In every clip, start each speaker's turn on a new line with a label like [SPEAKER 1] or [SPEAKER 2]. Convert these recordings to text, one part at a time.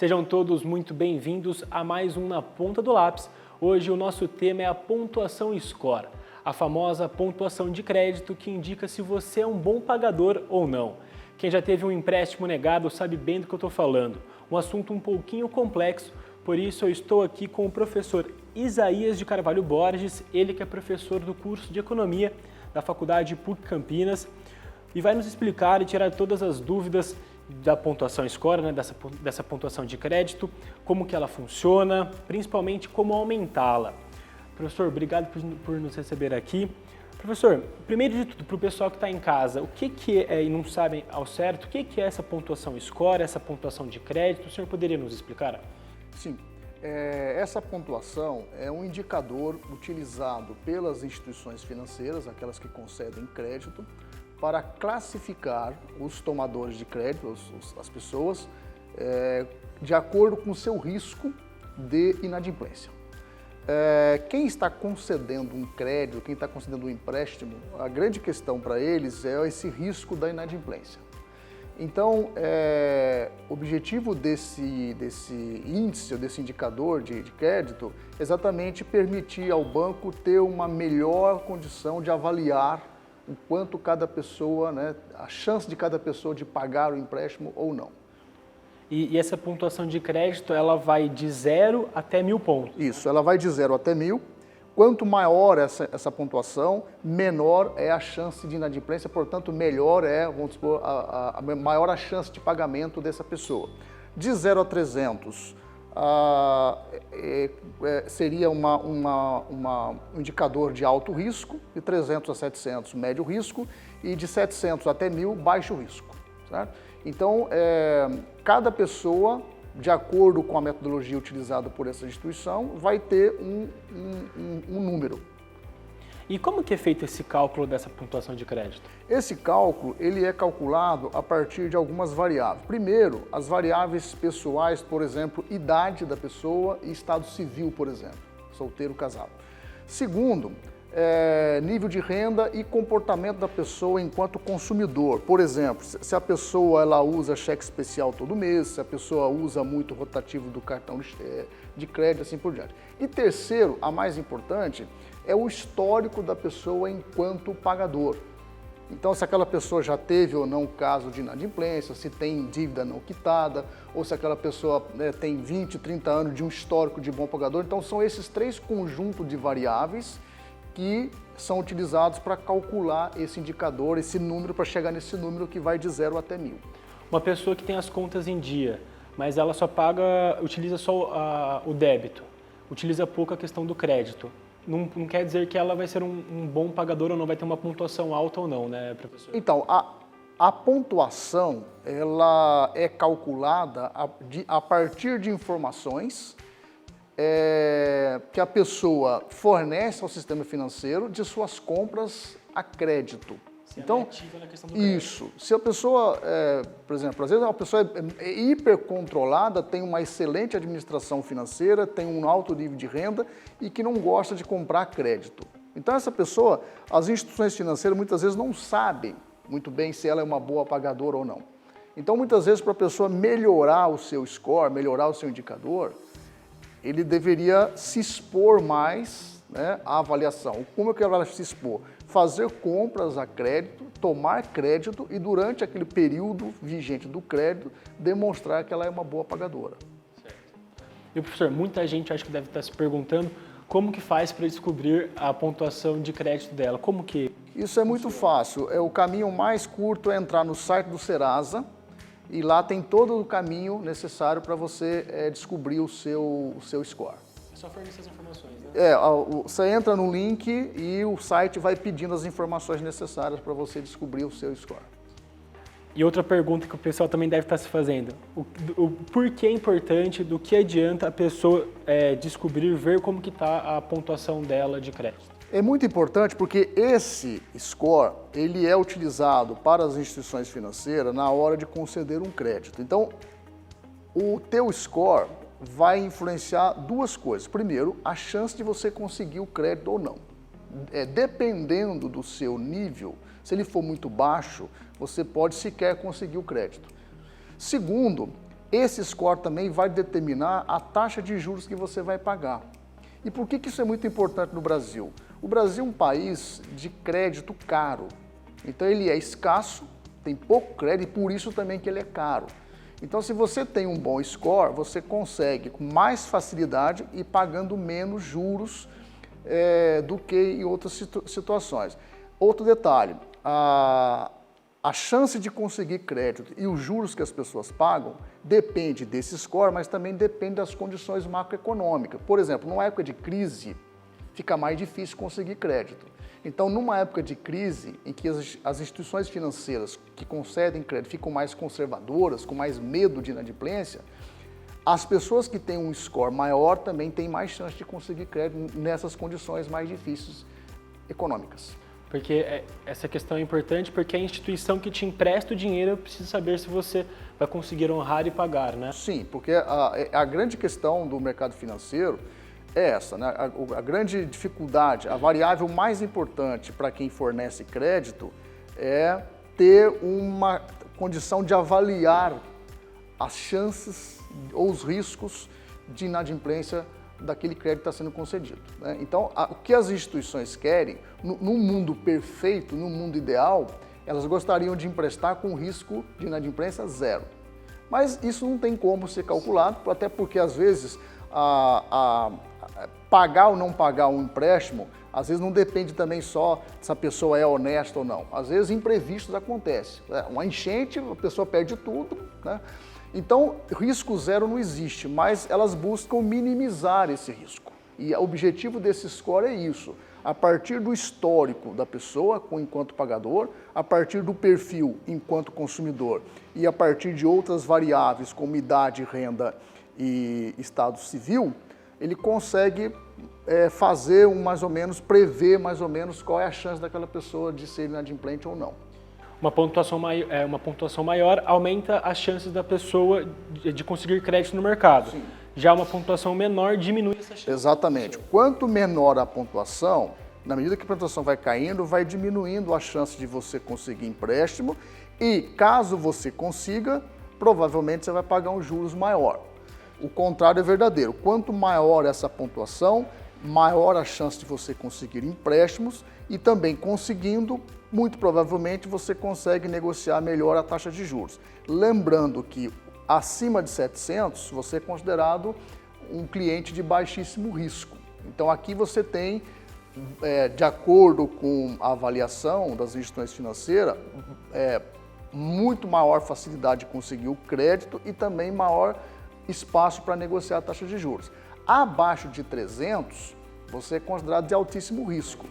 [SPEAKER 1] Sejam todos muito bem-vindos a mais um Na Ponta do Lápis. Hoje o nosso tema é a pontuação Score, a famosa pontuação de crédito que indica se você é um bom pagador ou não. Quem já teve um empréstimo negado sabe bem do que eu estou falando. Um assunto um pouquinho complexo, por isso eu estou aqui com o professor Isaías de Carvalho Borges, ele que é professor do curso de Economia da Faculdade PUC Campinas, e vai nos explicar e tirar todas as dúvidas da pontuação Score, né, dessa pontuação de crédito, como que ela funciona, principalmente como aumentá-la. Professor, obrigado por nos receber aqui. Professor, primeiro de tudo, para o pessoal que está em casa, o que é, e não sabem ao certo, o que é essa pontuação Score, essa pontuação de crédito? O senhor poderia nos explicar?
[SPEAKER 2] Sim, essa pontuação é um indicador utilizado pelas instituições financeiras, aquelas que concedem crédito, para classificar os tomadores de crédito, as pessoas, de acordo com o seu risco de inadimplência. Quem está concedendo um crédito, quem está concedendo um empréstimo, a grande questão para eles é esse risco da inadimplência. Então, o objetivo desse índice, desse indicador de crédito, é exatamente permitir ao banco ter uma melhor condição de avaliar o quanto cada pessoa, né, a chance de cada pessoa de pagar o empréstimo ou não.
[SPEAKER 1] E essa pontuação de crédito, ela vai de 0 até 1.000 pontos?
[SPEAKER 2] Isso, ela vai de 0 até 1.000. Quanto maior essa pontuação, menor é a chance de inadimplência, portanto, melhor vamos supor, maior a chance de pagamento dessa pessoa. De 0 a 300, seria um indicador de alto risco, de 300 a 700, médio risco, e de 700 até 1.000, baixo risco. Certo? Então, cada pessoa, de acordo com a metodologia utilizada por essa instituição, vai ter um número.
[SPEAKER 1] E como que é feito esse cálculo dessa pontuação de crédito?
[SPEAKER 2] Esse cálculo ele é calculado a partir de algumas variáveis. Primeiro, as variáveis pessoais, por exemplo, idade da pessoa e estado civil, por exemplo, solteiro, casado. Segundo, nível de renda e comportamento da pessoa enquanto consumidor. Por exemplo, se a pessoa ela usa cheque especial todo mês, se a pessoa usa muito rotativo do cartão de crédito, assim por diante. E terceiro, a mais importante, é o histórico da pessoa enquanto pagador. Então, se aquela pessoa já teve ou não caso de inadimplência, se tem dívida não quitada, ou se aquela pessoa tem 20, 30 anos de um histórico de bom pagador. Então, são esses três conjuntos de variáveis que são utilizados para calcular esse indicador, esse número, para chegar nesse número que vai de 0 até 1.000.
[SPEAKER 1] Uma pessoa que tem as contas em dia, mas ela só utiliza só o débito, utiliza pouco a questão do crédito. Não quer dizer que ela vai ser um bom pagador ou não, vai ter uma pontuação alta ou não, né, professor?
[SPEAKER 2] Então, a pontuação ela é calculada a partir de informações que a pessoa fornece ao sistema financeiro de suas compras a crédito. Então,
[SPEAKER 1] na questão do crédito.
[SPEAKER 2] Isso. Se a pessoa, por exemplo, às vezes uma pessoa é hipercontrolada, tem uma excelente administração financeira, tem um alto nível de renda e que não gosta de comprar crédito. Então, essa pessoa, as instituições financeiras muitas vezes não sabem muito bem se ela é uma boa pagadora ou não. Então, muitas vezes, para a pessoa melhorar o seu score, melhorar o seu indicador, ele deveria se expor mais, né, à avaliação. Como é que ela vai se expor? Fazer compras a crédito, tomar crédito e durante aquele período vigente do crédito, demonstrar que ela é uma boa pagadora.
[SPEAKER 1] Certo. E professor, muita gente acho que deve estar se perguntando como que faz para descobrir a pontuação de crédito dela. Como que?
[SPEAKER 2] Isso é muito fácil. O caminho mais curto é entrar no site do Serasa e lá tem todo o caminho necessário para você descobrir o seu score.
[SPEAKER 1] É só fornecer as informações, né?
[SPEAKER 2] Você entra no link e o site vai pedindo as informações necessárias para você descobrir o seu score.
[SPEAKER 1] E outra pergunta que o pessoal também deve estar se fazendo, o porquê é importante, do que adianta a pessoa descobrir, ver como que está a pontuação dela de crédito?
[SPEAKER 2] É muito importante porque esse score, ele é utilizado para as instituições financeiras na hora de conceder um crédito. Então, o teu score vai influenciar duas coisas. Primeiro, a chance de você conseguir o crédito ou não. Dependendo do seu nível, se ele for muito baixo, você pode sequer conseguir o crédito. Segundo, esse score também vai determinar a taxa de juros que você vai pagar. E por que isso é muito importante no Brasil? O Brasil é um país de crédito caro. Então ele é escasso, tem pouco crédito e por isso também que ele é caro. Então se você tem um bom score, você consegue com mais facilidade e pagando menos juros do que em outras situações. Outro detalhe, a chance de conseguir crédito e os juros que as pessoas pagam depende desse score, mas também depende das condições macroeconômicas. Por exemplo, numa época de crise, fica mais difícil conseguir crédito. Então, numa época de crise, em que as instituições financeiras que concedem crédito ficam mais conservadoras, com mais medo de inadimplência, as pessoas que têm um score maior também têm mais chance de conseguir crédito nessas condições mais difíceis econômicas.
[SPEAKER 1] Porque essa questão é importante porque a instituição que te empresta o dinheiro precisa saber se você vai conseguir honrar e pagar, né?
[SPEAKER 2] Sim, porque a grande questão do mercado financeiro é essa, né? A grande dificuldade, a variável mais importante para quem fornece crédito é ter uma condição de avaliar as chances ou os riscos de inadimplência daquele crédito que está sendo concedido, né? Então, o que as instituições querem, num mundo perfeito, num mundo ideal, elas gostariam de emprestar com risco de inadimplência zero. Mas isso não tem como ser calculado, até porque, às vezes, pagar ou não pagar um empréstimo, às vezes não depende também só se a pessoa é honesta ou não. Às vezes, imprevistos acontecem. Uma enchente, a pessoa perde tudo, né? Então, risco zero não existe, mas elas buscam minimizar esse risco. E o objetivo desse score é isso. A partir do histórico da pessoa enquanto pagador, a partir do perfil enquanto consumidor e a partir de outras variáveis como idade, renda e estado civil, ele consegue fazer prever mais ou menos qual é a chance daquela pessoa de ser inadimplente ou não.
[SPEAKER 1] Uma pontuação maior aumenta as chances da pessoa de conseguir crédito no mercado.
[SPEAKER 2] Sim.
[SPEAKER 1] Já uma pontuação menor diminui essa chance.
[SPEAKER 2] Exatamente. Quanto menor a pontuação, na medida que a pontuação vai caindo, vai diminuindo a chance de você conseguir empréstimo e, caso você consiga, provavelmente você vai pagar um juros maior. O contrário é verdadeiro. Quanto maior essa pontuação, maior a chance de você conseguir empréstimos e também conseguindo, muito provavelmente você consegue negociar melhor a taxa de juros. Lembrando que acima de 700, você é considerado um cliente de baixíssimo risco. Então aqui você tem, de acordo com a avaliação das instituições financeiras, muito maior facilidade de conseguir o crédito e também maior espaço para negociar a taxa de juros. Abaixo de 300, você é considerado de altíssimo risco,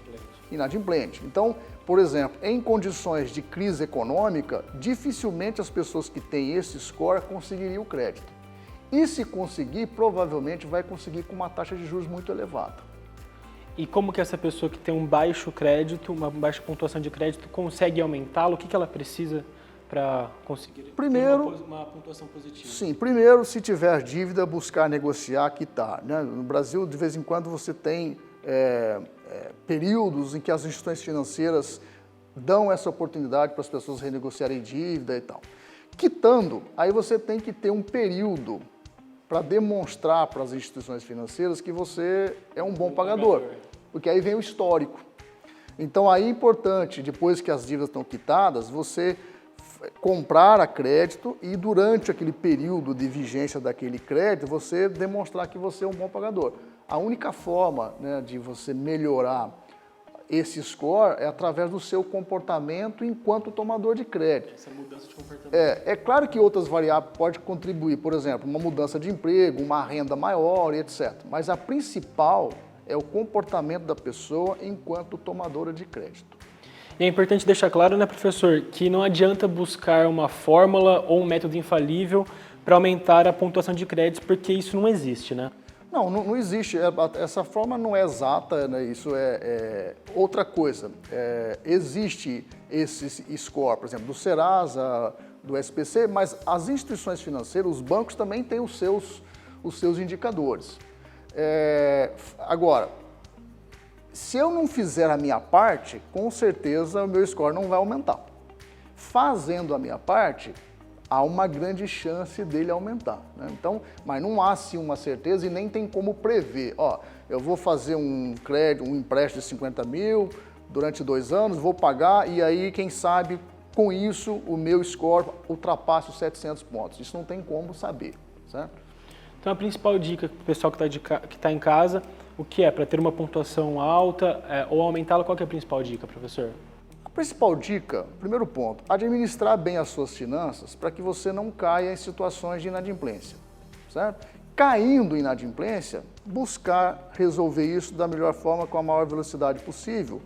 [SPEAKER 2] inadimplente. Então, por exemplo, em condições de crise econômica, dificilmente as pessoas que têm esse score conseguiriam o crédito. E se conseguir, provavelmente vai conseguir com uma taxa de juros muito elevada.
[SPEAKER 1] E como que essa pessoa que tem um baixo crédito, uma baixa pontuação de crédito, consegue aumentá-lo? O que ela precisa para conseguir uma pontuação positiva?
[SPEAKER 2] Sim, primeiro, se tiver dívida, buscar negociar, quitar, né? No Brasil, de vez em quando, você tem períodos em que as instituições financeiras dão essa oportunidade para as pessoas renegociarem dívida e tal. Quitando, aí você tem que ter um período para demonstrar para as instituições financeiras que você é um bom pagador, porque aí vem o histórico. Então aí é importante, depois que as dívidas estão quitadas, você comprar a crédito e durante aquele período de vigência daquele crédito, você demonstrar que você é um bom pagador. A única forma, né, de você melhorar esse score é através do seu comportamento enquanto tomador de crédito.
[SPEAKER 1] Essa mudança de comportamento.
[SPEAKER 2] É claro que outras variáveis podem contribuir, por exemplo, uma mudança de emprego, uma renda maior e etc. Mas a principal é o comportamento da pessoa enquanto tomadora de crédito.
[SPEAKER 1] E é importante deixar claro, né, professor, que não adianta buscar uma fórmula ou um método infalível para aumentar a pontuação de crédito, porque isso não existe, né?
[SPEAKER 2] Não existe. Essa forma não é exata, né? Isso é outra coisa. Existe esse score, por exemplo, do Serasa, do SPC, mas as instituições financeiras, os bancos também têm os seus indicadores. Agora, se eu não fizer a minha parte, com certeza o meu score não vai aumentar. Fazendo a minha parte, há uma grande chance dele aumentar, né? Então, mas não há sim uma certeza e nem tem como prever. Ó, eu vou fazer um crédito, um empréstimo de 50 mil durante 2 anos, vou pagar e aí, quem sabe, com isso, o meu score ultrapassa os 700 pontos. Isso não tem como saber, certo?
[SPEAKER 1] Então, a principal dica para o pessoal que está em casa, o que é? Para ter uma pontuação alta ou aumentá-la, qual que é a principal dica, professor?
[SPEAKER 2] A principal dica, primeiro ponto, administrar bem as suas finanças para que você não caia em situações de inadimplência, certo? Caindo em inadimplência, buscar resolver isso da melhor forma, com a maior velocidade possível.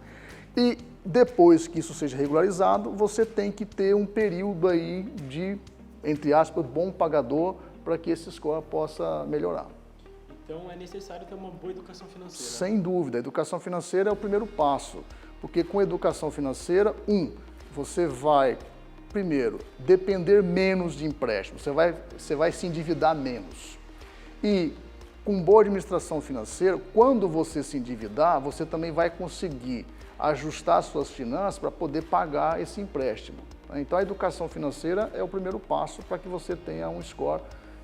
[SPEAKER 2] E depois que isso seja regularizado, você tem que ter um período aí de, entre aspas, bom pagador para que esse score possa melhorar.
[SPEAKER 1] Então é necessário ter uma boa educação financeira.
[SPEAKER 2] Sem dúvida, a educação financeira é o primeiro passo, porque com a educação financeira, você vai, primeiro, depender menos de empréstimo, você vai se endividar menos. E com boa administração financeira, quando você se endividar, você também vai conseguir ajustar suas finanças para poder pagar esse empréstimo. Então a educação financeira é o primeiro passo para que você tenha um score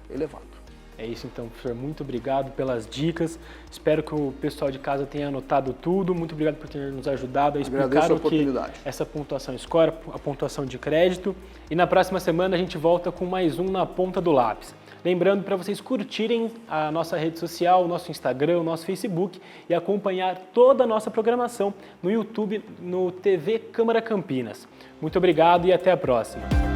[SPEAKER 2] elevado.
[SPEAKER 1] É isso então, professor. Muito obrigado pelas dicas. Espero que o pessoal de casa tenha anotado tudo. Muito obrigado por ter nos ajudado a explicar o que essa pontuação score, a pontuação de crédito. E na próxima semana a gente volta com mais um Na Ponta do Lápis. Lembrando para vocês curtirem a nossa rede social, o nosso Instagram, o nosso Facebook e acompanhar toda a nossa programação no YouTube, no TV Câmara Campinas. Muito obrigado e até a próxima.